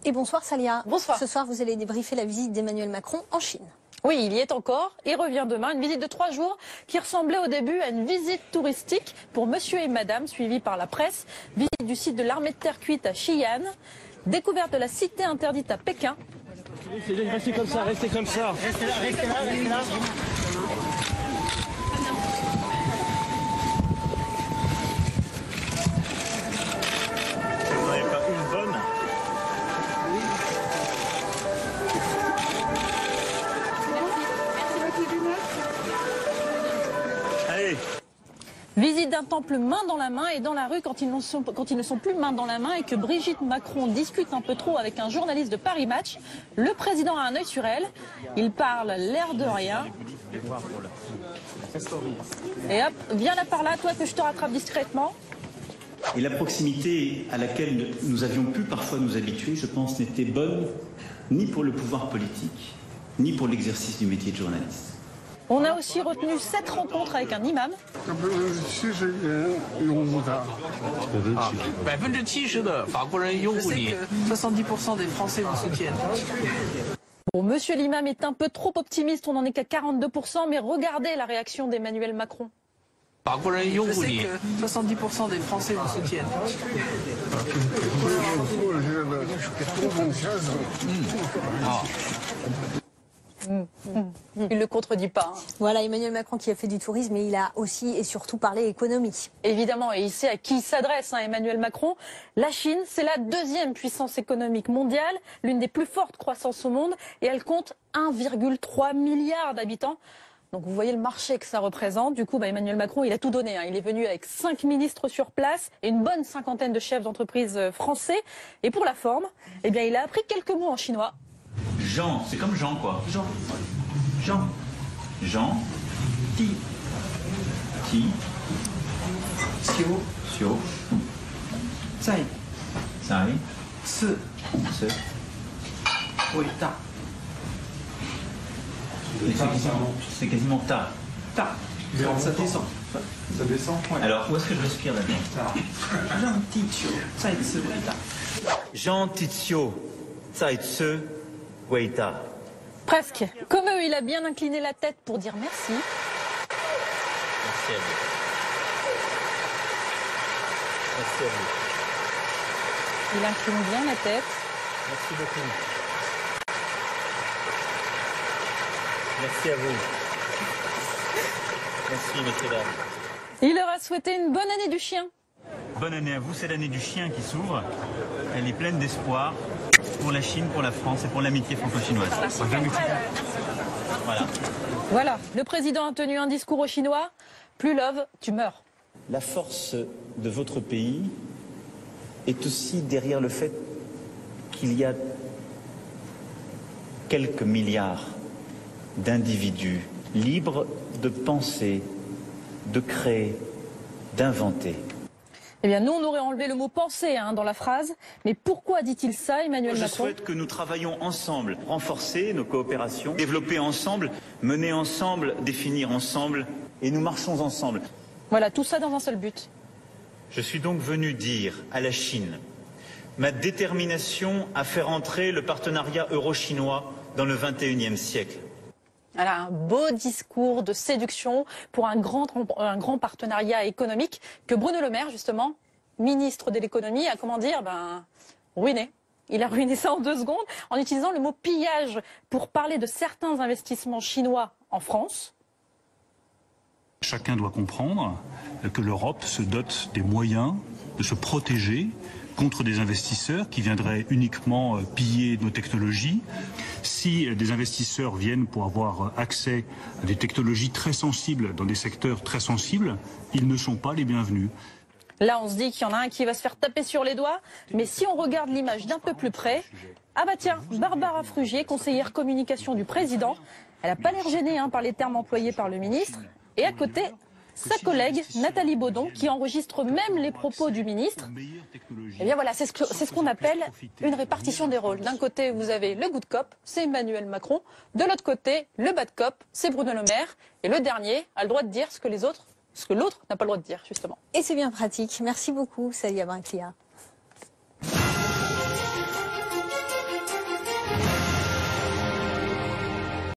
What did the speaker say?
Et bonsoir Salia. Bonsoir. Ce soir, vous allez débriefer la visite d'Emmanuel Macron en Chine. Oui, il y est encore. Il revient demain. Une visite de 3 jours qui ressemblait au début à une visite touristique pour monsieur et madame, suivie par la presse. Visite du site de l'armée de terre cuite à Xi'an. Découverte de la cité interdite à Pékin. Restez comme ça, restez comme ça. Restez là, restez là, restez là. Vous n'en avez pas une bonne? Allez. Visite d'un temple main dans la main et dans la rue quand ils ne sont plus main dans la main et que Brigitte Macron discute un peu trop avec un journaliste de Paris Match. Le président a un œil sur elle. Il parle l'air de rien. Et hop, viens là par là, toi que je te rattrape discrètement. Et la proximité à laquelle nous avions pu parfois nous habituer, je pense, n'était bonne ni pour le pouvoir politique, ni pour l'exercice du métier de journaliste. On a aussi retenu 7 rencontres avec un imam. 70% des Français vous soutiennent. Bon, monsieur l'imam est un peu trop optimiste, on n'en est qu'à 42%, mais regardez la réaction d'Emmanuel Macron. Je sais que 70% des Français vous soutiennent. Il ne le contredit pas. Hein. Voilà Emmanuel Macron qui a fait du tourisme, mais il a aussi et surtout parlé économie. Évidemment, et il sait à qui il s'adresse, hein, Emmanuel Macron. La Chine, c'est la deuxième puissance économique mondiale, l'une des plus fortes croissances au monde, et elle compte 1,3 milliard d'habitants. Donc vous voyez le marché que ça représente. Du coup, Emmanuel Macron, il a tout donné. Hein. Il est venu avec 5 ministres sur place et une bonne cinquantaine de chefs d'entreprise français. Et pour la forme, eh bien, il a appris quelques mots en chinois. Jean, c'est comme Jean quoi. Jean. Jean. Jean. Ti. Ti. Xiu. Xiu. Zai. Zai. Se. Se. Oui, ta. C'est quasiment ta. Ta. Ça descend. Ça descend. Ouais. Alors, où est-ce que je respire là-dedans? Jean Tizio. Zai Tzu Wei Ta. Jean Tizio. Zai Tzu. Weita. Presque. Comme eux, il a bien incliné la tête pour dire merci. Merci à vous. Merci à vous. Il incline bien la tête. Merci beaucoup. Merci à vous. Merci, messieurs, dames. Il leur a souhaité une bonne année du chien. Bonne année à vous, c'est l'année du chien qui s'ouvre. Elle est pleine d'espoir pour la Chine, pour la France et pour l'amitié franco-chinoise. Voilà. Voilà, le président a tenu un discours aux Chinois. Plus love, tu meurs. La force de votre pays est aussi derrière le fait qu'il y a quelques milliards d'individus libres de penser, de créer, d'inventer. Eh bien, nous, on aurait enlevé le mot penser dans la phrase. Mais pourquoi dit-il ça, Emmanuel Macron? Je souhaite que nous travaillions ensemble, renforcer nos coopérations, développer ensemble, mener ensemble, définir ensemble, et nous marchons ensemble. Voilà, tout ça dans un seul but. Je suis donc venu dire à la Chine ma détermination à faire entrer le partenariat euro-chinois dans le XXIe siècle. Voilà, un beau discours de séduction pour un grand partenariat économique que Bruno Le Maire, justement, ministre de l'économie, a, comment dire, ruiné. Il a ruiné ça en 2 secondes en utilisant le mot pillage pour parler de certains investissements chinois en France. Chacun doit comprendre que l'Europe se dote des moyens de se protéger contre des investisseurs qui viendraient uniquement piller nos technologies. Si des investisseurs viennent pour avoir accès à des technologies très sensibles dans des secteurs très sensibles, ils ne sont pas les bienvenus. Là, on se dit qu'il y en a un qui va se faire taper sur les doigts. Mais si on regarde l'image d'un peu plus près, ah bah tiens, Barbara Frugier, conseillère communication du président, elle n'a pas l'air gênée par les termes employés par le ministre. Et à côté, sa collègue Nathalie Baudon, qui enregistre même les propos du ministre. Eh bien voilà, c'est ce qu'on appelle une répartition des rôles. D'un côté, vous avez le good cop, c'est Emmanuel Macron. De l'autre côté, le bad cop, c'est Bruno Le Maire. Et le dernier a le droit de dire ce que l'autre n'a pas le droit de dire, justement. Et c'est bien pratique. Merci beaucoup, Salia Brinclia.